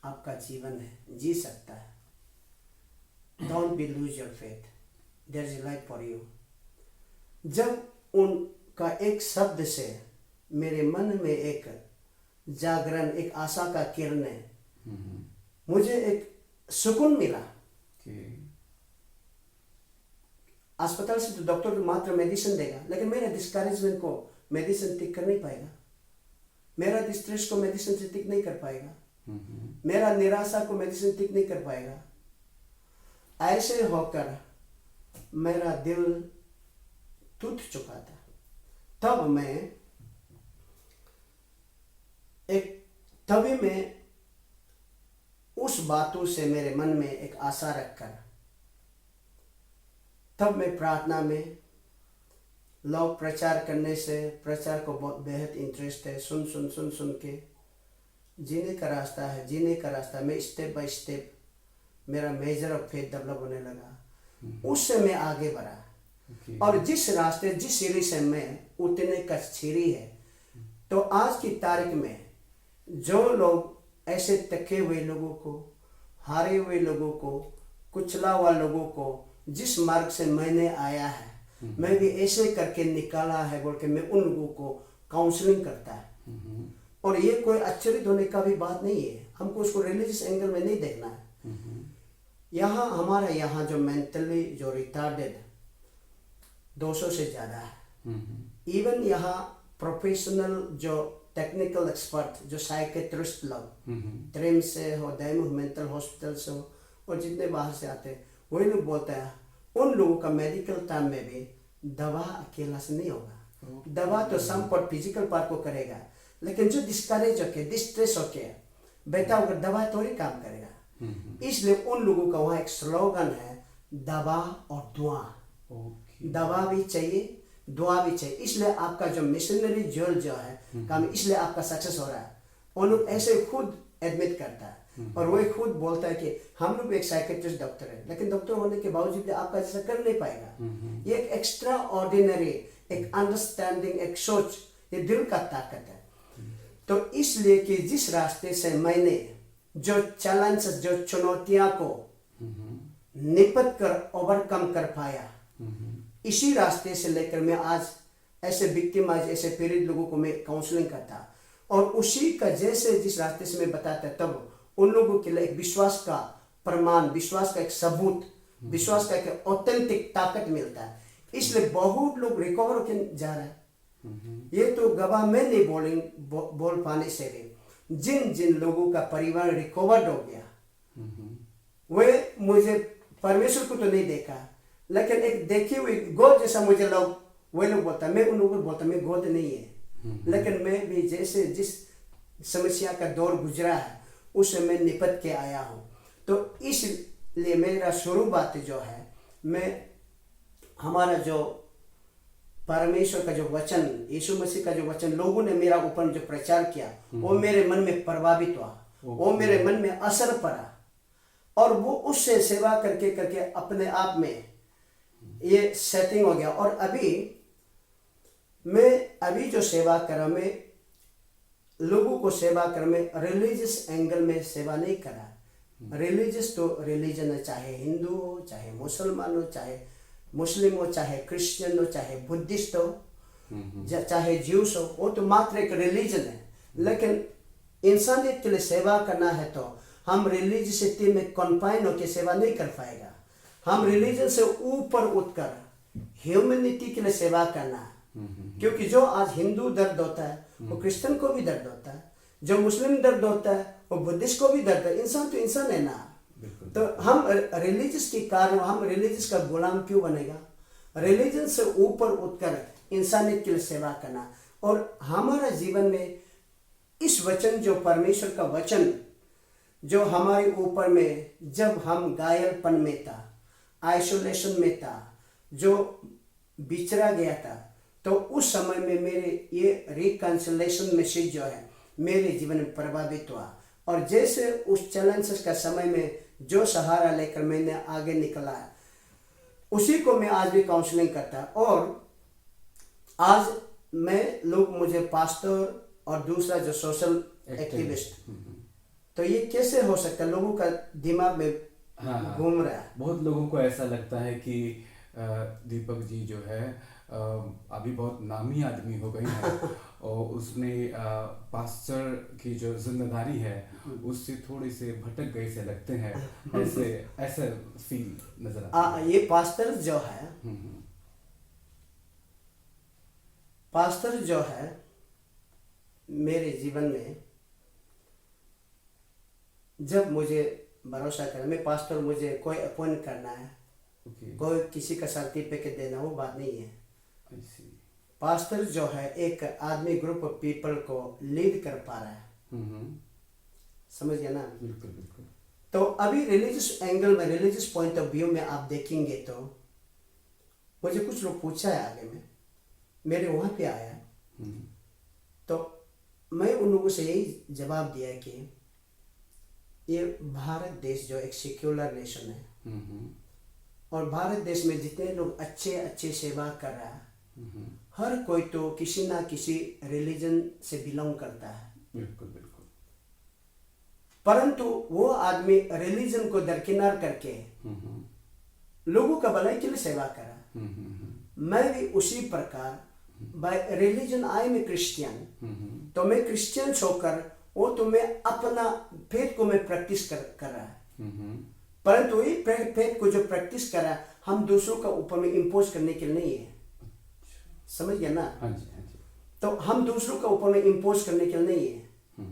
Speaker 2: आपका जीवन है, जी सकता है, don't be lose your faith, there is life for you. जब उनका एक शब्द से मेरे मन में एक जागरण, एक आशा का किरण है, मुझे एक सुकून मिला। अस्पताल से तो डॉक्टर मात्र मेडिसिन देगा, लेकिन मेरे डिस्करेजमेंट को मेडिसिन ठीक कर नहीं पाएगा, मेरा डिस्ट्रेस को मेडिसिन से ठीक नहीं कर पाएगा, मेरा निराशा को मेडिसिन ठीक नहीं कर पाएगा। ऐसे होकर मेरा दिल टूट चुका था। तब मैं उस बातों से मेरे मन में एक आशा रखकर, तब मैं प्रार्थना में, लोग प्रचार करने से, प्रचार को बहुत बेहद इंटरेस्ट है, सुन के जीने का रास्ता है, जीने का रास्ता, मैं स्टेप बाय स्टेप मेरा मेजर ऑफ फेथ डेवलप होने लगा। उससे मैं आगे बढ़ा। और जिस रास्ते, जिस सीढ़ी से मैं उतरने का सीढ़ी है, तो आज की तारीख में जो लोग ऐसे थके हुए लोगों को, हारे हुए लोगों को, कुचला हुआ लोगों को, जिस मार्ग से मैंने आया है, मैं भी ऐसे करके निकाला है बोल के मैं उन लोगों को काउंसलिंग करता है। और ये कोई आश्चर्य होने का भी बात नहीं है, हमको उसको रिलीजियस एंगल में नहीं देखना है। यहाँ जो मेंटली जो रिटार्डेड 200 से ज़्यादा है। इवन यहाँ प्रोफेशनल जो टेक्निकल एक्सपर्ट, जो साइकेट्रिस्ट लोग, ट्रिम्स से हो, दैमुह मेंटल हॉस्पिटल से हो, और जितने बाहर से आते हैं, वही लोग बोलते हैं उन लोगों का मेडिकल टाइम में भी दवा अकेला से नहीं होगा। दवा तो सम पर फिजिकल पार्ट को करेगा, लेकिन जो डिस्करेज होके, डिस्ट्रेस होके बैठा होकर दवा थोड़ी काम करेगा। इसलिए उन लोगों का वहाँ एक स्लोगन है, दवा और दुआ। दवा भी चाहिए, दुआ भी चाहिए। इसलिए आपका जो मिशनरी जो है काम, इसलिए आपका सक्सेस हो रहा है। उन लोग ऐसे खुद एडमिट करता है, और वो खुद बोलता है कि हम लोग एक साइकेट्रिस्ट डॉक्टर है, लेकिन डॉक्टर होने के बावजूद आपका जैसा कर नहीं पाएगा। ये एक एक्स्ट्रा ऑर्डिनरी, एक अंडरस्टैंडिंग, एक सोच, ये दिल का ताकत है। तो इसलिए कि जिस रास्ते से मैंने जो चैलेंज, जो चुनौतियां को निपट कर ओवरकम कर पाया, इसी रास्ते से लेकर मैं आज ऐसे विक्टिमाइज, ऐसे पीड़ित लोगों को मैं काउंसलिंग करता, और उसी का जैसे जिस रास्ते से मैं बताता, तब उन लोगों के लिए एक विश्वास का प्रमाण, विश्वास का एक सबूत, विश्वास का एक ऑथेंटिक ताकत मिलता है। इसलिए बहुत लोग रिकवर होकर जा रहे हैं। ये तो गवाह मैं नहीं बोल पाने से भी, जिन जिन लोगों का परिवार रिकवर्ड हो गया, वे मुझे परमेश्वर को तो नहीं देखा, लेकिन एक देखी हुई गोद जैसा मुझे लोग, वे लोग बोलता, मैं उन लोगों को बोलता मैं गोद नहीं है, लेकिन मैं भी जैसे जिस समस्या का दौर गुजरा है उससे मैं निपट के आया हूँ। तो इसलिए मेरा शुरू बात जो है, मैं हमारा जो परमेश्वर का जो वचन, यीशु मसीह का जो वचन लोगों ने मेरा ऊपर जो प्रचार किया, वो मेरे मन में प्रभावित हुआ, वो मेरे मन में असर पड़ा, और वो उससे सेवा करके करके अपने आप में ये सेटिंग हो गया। और अभी जो सेवा कर रहा, मैं लोगों को सेवा कर, मैं रिलीजियस एंगल में सेवा नहीं करा। रिलीजियस तो रिलीजन है, चाहे हिंदू हो, चाहे मुसलमान हो, चाहे मुस्लिम हो, चाहे क्रिश्चियन हो, चाहे बुद्धिस्ट हो, चाहे ज्यूस हो, वो तो मात्र एक रिलीजन है। लेकिन इंसानियत के लिए सेवा करना है तो हम रिलीजियसिटी में कॉन्फाइन होकर सेवा नहीं कर पाएगा। हम रिलीजन से ऊपर उठकर ह्यूमैनिटी के लिए सेवा करना है। क्योंकि जो आज हिंदू दर्द होता है वो क्रिश्चियन को भी दर्द होता है, जो मुस्लिम दर्द होता है वो बुद्धिस्ट को भी दर्द है। इंसान तो इंसान है ना। तो हम रिलीजियस के कारण हम रिलीजियस का गुलाम क्यों बनेगा? रिलीजन से ऊपर उठकर इंसानियत के लिए सेवा करना। और हमारा जीवन में इस वचन, जो परमेश्वर का वचन जो हमारे ऊपर में, जब हम घायलपन में था, आइसोलेशन में था, जो बिछड़ा गया था, तो उस समय में मेरे ये रिकंसिलेशन मैसेज जो है मेरे जीवन में प्रभावित हुआ। और जैसे उस चैलेंजेस का समय में जो सहारा लेकर मैंने आगे निकला, उसी को मैं आज भी काउंसलिंग करता। और आज मैं लोग मुझे पास्टर और दूसरा जो सोशल एक्टिविस्ट, तो ये कैसे हो सकता है? लोगों का दिमाग में घूम रहा है।
Speaker 1: बहुत लोगों को ऐसा लगता है कि दीपक जी जो है अभी बहुत नामी आदमी हो गए हैं और उसने पास्टर की जो जिम्मेदारी है उससे थोड़े से भटक गए से लगते हैं, ऐसे फील नजर आता है।
Speaker 2: ये पास्टर जो है मेरे जीवन में, जब मुझे भरोसा कर, मैं पास्टर, मुझे कोई अपॉइंट करना है, कोई किसी का सर्टिफिकेट देना, वो बात नहीं है। पास्टर जो है एक आदमी, ग्रुप ऑफ पीपल को लीड कर पा रहा है। समझ गया ना?
Speaker 1: बिल्कुल बिल्कुल।
Speaker 2: तो अभी रिलीजियस एंगल में, रिलीजियस पॉइंट ऑफ व्यू में आप देखेंगे तो मुझे कुछ लोग पूछा है आगे में, मेरे वहां पे आया, तो मैं उन लोगों से यही जवाब दिया कि ये भारत देश जो एक सेक्युलर नेशन है, और भारत देश में जितने लोग अच्छे अच्छे सेवा कर रहा है, हर कोई तो किसी ना किसी रिलीजन से बिलोंग करता है।
Speaker 1: बिल्कुल बिल्कुल।
Speaker 2: परंतु वो आदमी रिलीजन को दरकिनार करके लोगों का भलाई के लिए सेवा करा। मैं भी उसी प्रकार, bye religion I am Christian, तो मैं क्रिश्चियन होकर वो तो मैं अपना फेथ को मैं प्रैक्टिस कर रहा है। परंतु ये फेथ को जो प्रैक्टिस कर रहा है, हम दूसरों का ऊपर में इम्पोज करने के लिए नहीं है। समझ गया ना?
Speaker 1: हाँ जी, हाँ जी।
Speaker 2: तो हम दूसरों का ऊपर में इम्पोज करने के लिए नहीं है।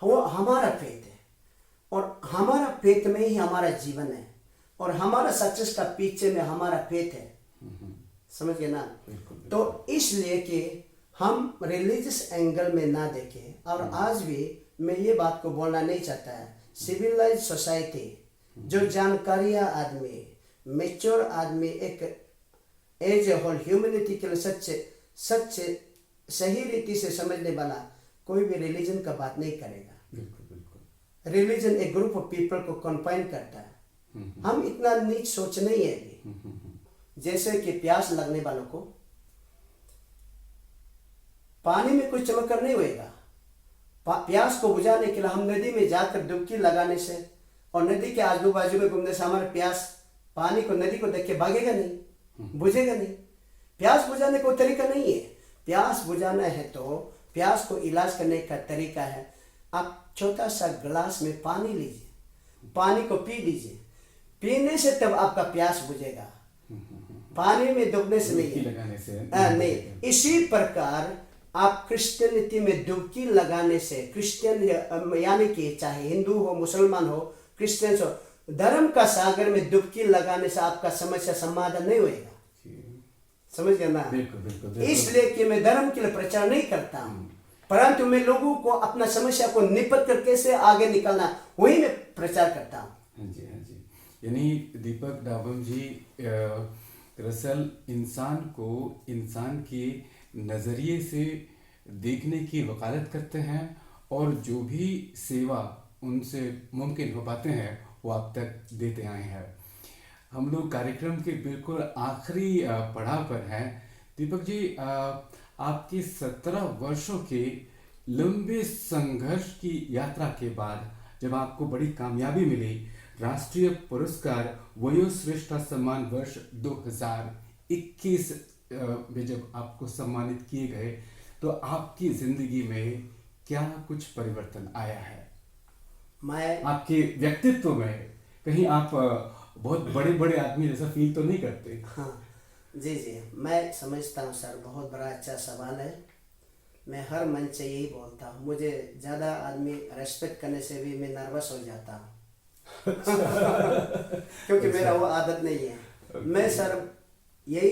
Speaker 2: वो हमारा फेथ है और हमारा फेथ में ही हमारा जीवन है और हमारा सक्सेस का पीछे में हमारा फेथ है। समझ गए ना? तो इसलिए कि हम रिलीजियस एंगल में ना देखें। और आज भी मैं ये बात को बोलना नहीं चाहता है, सिविलाइज सोसाइटी जो जानकारियां आदमी, मेच्योर आदमी, एक एज ए होल ह्यूमैनिटी के लिए सच्चे सही रीति से समझने वाला कोई भी रिलीजन का बात नहीं करेगा।
Speaker 1: बिल्कुल बिल्कुल।
Speaker 2: रिलीजन एक ग्रुप ऑफ पीपल को कॉन्फाइन करता है। हम इतना नीच सोच नहीं है अभी। जैसे कि प्यास लगने वालों को पानी में कोई चमत्कार नहीं होएगा। प्यास को बुझाने के लिए हम नदी में जाकर डुबकी लगाने से और नदी के आजू बाजू में घूमने से हमारा प्यास पानी को, नदी को देख के भागेगा नहीं, बुझेगा नहीं। प्यास बुझाने का तरीका नहीं है। प्यास बुझाना है तो प्यास को इलाज करने का तरीका है, आप छोटा सा गिलास में पानी लीजिए, पानी को पी लीजिए, पीने से तब आपका प्यास बुझेगा, पानी में डूबने से नहीं है। नहीं, इसी प्रकार आप क्रिश्चियनिटी में डुबकी लगाने से, क्रिश्चियन यानी कि चाहे हिंदू हो, मुसलमान हो, क्रिश्चियन हो, धर्म का सागर में डुबकी लगाने से आपका समस्या समाधान नहीं होएगा। समझ गया ना?
Speaker 1: बिल्कुल।
Speaker 2: इसलिए कि मैं धर्म के लिए प्रचार नहीं करता हूँ, परंतु मैं लोगों को अपना समस्या को निपट कर कैसे आगे निकलना, वही मैं प्रचार करता हूँ।
Speaker 1: हाँ जी, हाँ जी। यानी दीपक डाबम जी दरअसल इंसान को इंसान के नज़रिए से देखने की वकालत करते हैं और जो भी सेवा उनसे मुमकिन हो पाते हैं वो आप तक देते आए हैं। हम लोग कार्यक्रम के बिल्कुल आखिरी पड़ाव पर हैं। दीपक जी, आपके 17 वर्षों के लंबे संघर्ष की यात्रा के बाद जब आपको बड़ी कामयाबी मिली, राष्ट्रीय पुरस्कार वयोश्रेष्ठ सम्मान वर्ष 2021 में जब आपको सम्मानित किए गए, तो आपकी जिंदगी में क्या कुछ परिवर्तन आया है?
Speaker 2: मैं
Speaker 1: आपके व्यक्तित्व में कहीं आप बहुत बड़े बड़े आदमी जैसा फील तो नहीं करते?
Speaker 2: हाँ जी जी, मैं समझता हूँ सर, बहुत बड़ा अच्छा सवाल है। मैं हर मंच से यही बोलता हूँ, मुझे ज़्यादा आदमी रेस्पेक्ट करने से भी मैं नर्वस हो जाता हूँ। क्योंकि मेरा वो आदत नहीं है। मैं सर यही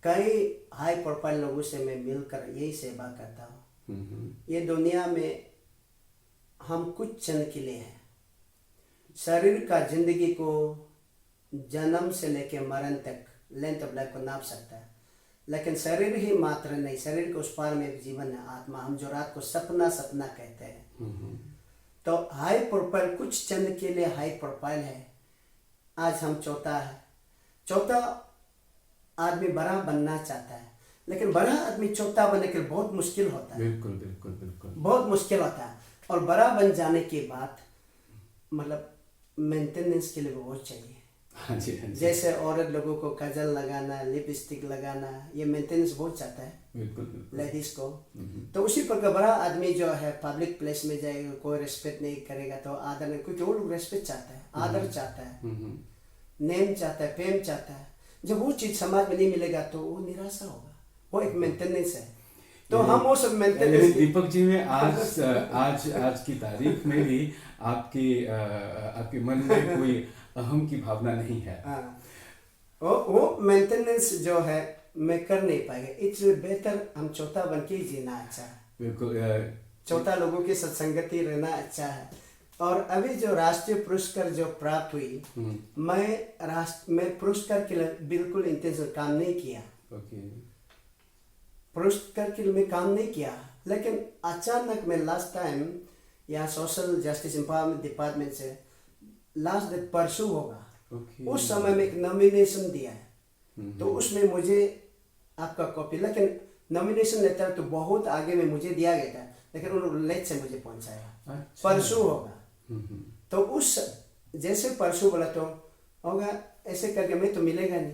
Speaker 2: कई हाई प्रोफाइल लोगों से मैं मिलकर यही सेवा करता हूँ। ये दुनिया में हम कुछ क्षण के लिए हैं। शरीर का जिंदगी को जन्म से लेकर मरण तक लेंथ ऑफ लाइफ को नाप सकता है, लेकिन शरीर ही मात्र नहीं, शरीर के उस पार में एक जीवन है, आत्मा, हम जो रात को सपना सपना कहते हैं। तो हाई प्रोफाइल कुछ क्षण के लिए हाई प्रोफाइल है। आज हम चौथा आदमी बड़ा बनना चाहता है, लेकिन बड़ा आदमी चौथा बनने के लिए बहुत मुश्किल होता है।
Speaker 1: बिल्कुल बिल्कुल बिल्कुल,
Speaker 2: बहुत मुश्किल होता है। और बड़ा बन जाने के बाद मतलब मेंटेनेंस के लिए बहुत चाहिए।
Speaker 1: हाँ जी हाँ जी,
Speaker 2: जैसे औरत लोगों को काजल लगाना, लिपस्टिक लगाना, ये मेंटेनेंस बहुत चाहता है
Speaker 1: बिल्कुल बिल्कुल।
Speaker 2: लेडीज को। तो उसी प्रकार बड़ा आदमी जो है पब्लिक प्लेस में जाएगा, कोई रेस्पेक्ट नहीं करेगा तो आदर नहीं, क्योंकि वो लोग रेस्पेक्ट चाहता है, आदर चाहता है, नेम चाहता है, फेम चाहता है। जब वो चीज समाज में नहीं मिलेगा तो वो निराशा होगा। वो एक मेंटेनेंस है। तो हम वो सब मेंटेनेंस।
Speaker 1: दीपक जी में आज आज की तारीख में भी आपके मन में कोई अहम की भावना नहीं है।
Speaker 2: हाँ, वो मेंटेनेंस जो है मैं कर नहीं पाएगा, इसलिए बेहतर हम चौथा बन के ही जीना अच्छा है।
Speaker 1: बिल्कुल,
Speaker 2: चौथा लोगों की सत्संगति रहना अच्छा है। और अभी जो राष्ट्रीय पुरस्कार जो प्राप्त हुई, मैं पुरस्कार के लिए बिल्कुल इंटेंशन काम नहीं किया। पुरस्कार के लिए मैं काम नहीं किया, लेकिन अचानक मैं लास्ट टाइम यहाँ सोशल जस्टिस एम्पावरमेंट डिपार्टमेंट से लास्ट डेट परसों होगा, उस समय में एक नॉमिनेशन दिया है। तो उसमें मुझे आपका कॉपी, लेकिन नॉमिनेशन लेटर तो बहुत आगे में मुझे दिया गया था, लेकिन उन्होंने लेट से मुझे पहुंचाया।
Speaker 1: अच्छा।
Speaker 2: परसों होगा। तो उस जैसे परसों बोला तो होगा, ऐसे करके मैं तो मिलेगा नहीं।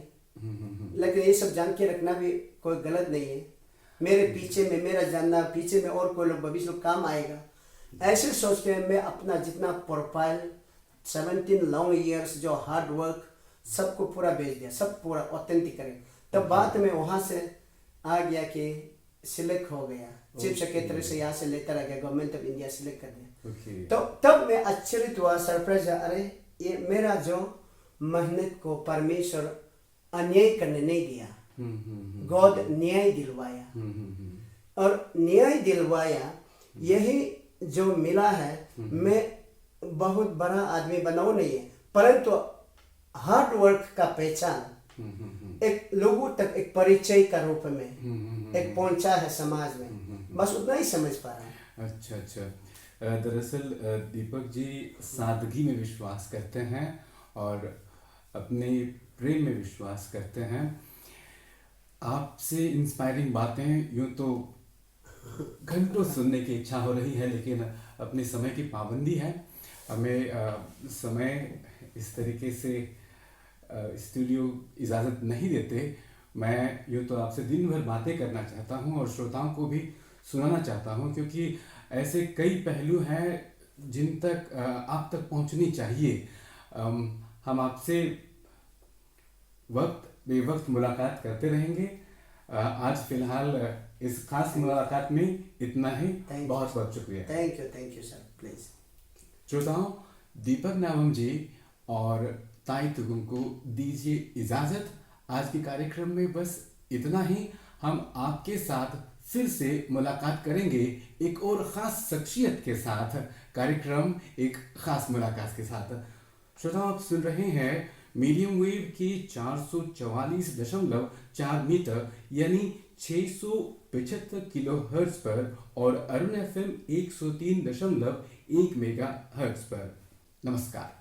Speaker 2: लेकिन ये सब जान के रखना भी कोई गलत नहीं है। मेरे पीछे में मेरा जानना, पीछे में और कोई लोग भविष्य में काम आएगा, ऐसे सोच के मैं अपना जितना प्रोफाइल 17 लॉन्ग ईयर्स जो हार्ड वर्क सबको पूरा भेज दिया, सब पूरा ऑथेंटिक करे। तब बाद में वहाँ से आ गया कि सिलेक्ट हो गया, चीफ सेक्रेटरी से यहाँ से लेटर आ गया, गवर्नमेंट ऑफ इंडिया सिलेक्ट कर दिया। तो तब मैं आश्चर्य हुआ, सरप्राइज, अरे ये मेरा जो मेहनत को परमेश्वर अन्याय करने नहीं दिया, गॉड न्याय दिलवाया। और न्याय दिलवाया, यही जो मिला है। मैं बहुत बड़ा आदमी बना वो नहीं है, परंतु हार्ड वर्क का पहचान एक लोगों तक एक परिचय का रूप में एक पहुंचा है समाज में, बस उतना ही समझ पा रहा है।
Speaker 1: अच्छा अच्छा, दरअसल दीपक जी सादगी में विश्वास करते हैं और अपने प्रेम में विश्वास करते हैं। आपसे इंस्पायरिंग बातें यूं तो घंटों सुनने की इच्छा हो रही है, लेकिन अपने समय की पाबंदी है, हमें समय इस तरीके से स्टूडियो इजाज़त नहीं देते। मैं यूँ तो आपसे दिन भर बातें करना चाहता हूँ और श्रोताओं को भी सुनाना चाहता हूँ, क्योंकि ऐसे कई पहलू हैं जिन तक आप तक पहुँचनी चाहिए। हम आपसे वक्त बेवक्त मुलाकात करते रहेंगे। आज फिलहाल इस खास मुलाकात में इतना ही। बहुत बहुत शुक्रिया।
Speaker 2: Thank you sir, please.
Speaker 1: श्रोताओं, दीपक नावम जी और ताई तुगुम को दीजिए इजाजत। आज के कार्यक्रम में बस इतना ही। हम आपके साथ फिर से मुलाकात करेंगे एक और ख़ास शख्सियत के साथ। कार्यक्रम एक ख़ास मुलाकात के साथ। श्रोताओं, आप सुन रहे हैं मीडियम वेव की 444.4 मीटर यानी 675 किलो हर्ट्ज पर और अरुण FM 103.1 मेगा हर्ट्ज पर। नमस्कार।